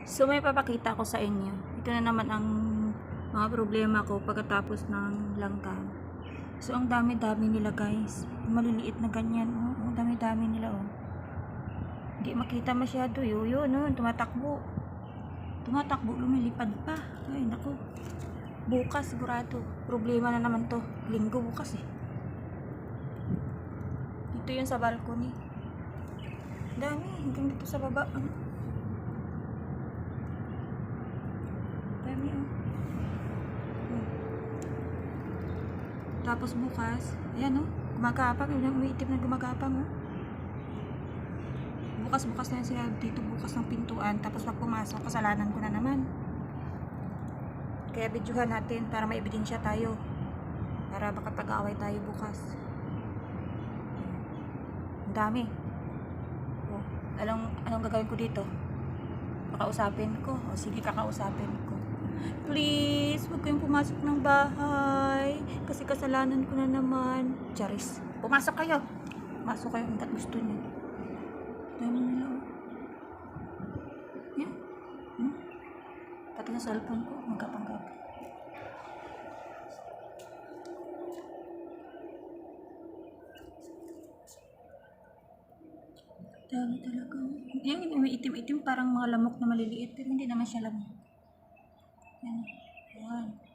So may papakita ko sa inyo. Ito na naman ang mga problema ko pagkatapos ng langgam. So ang dami-dami nila guys. Maliliit na ganyan. Oh, ang dami-dami nila oh. Hindi makita masyado. Yun, no? Tumatakbo. Tumatakbo, lumilipad pa. Ay, naku. Bukas sigurado. Problema na naman to. Linggo bukas eh. Dito yun sa balcony. Dami. Hanggang dito sa baba. Dami oh. Tapos bukas, ayan oh, gumagapang, yun ang umiitim na gumagapang oh. Bukas na yan sila dito, bukas ng pintuan, tapos pag pumasok, kasalanan ko na naman. Kaya videohan natin para may ebidensya tayo. Para baka pag-aaway tayo bukas. Ang dami. Oh, anong gagawin ko dito? Kakausapin ko. O sige, kakausapin ko. Please, huwag kayong pumasok ng bahay. Kasi kasalanan ko na naman. Charis. Pumasok kayo. Pumasok kayo hanggat gusto niyo. Dami nila oh. Yan. Pati sa cellphone ko, magkapang-gap. Dami talaga. Yan, may itim-itim parang mga lamok na maliliit. Pero hindi naman siya lamok. Yan. Yan.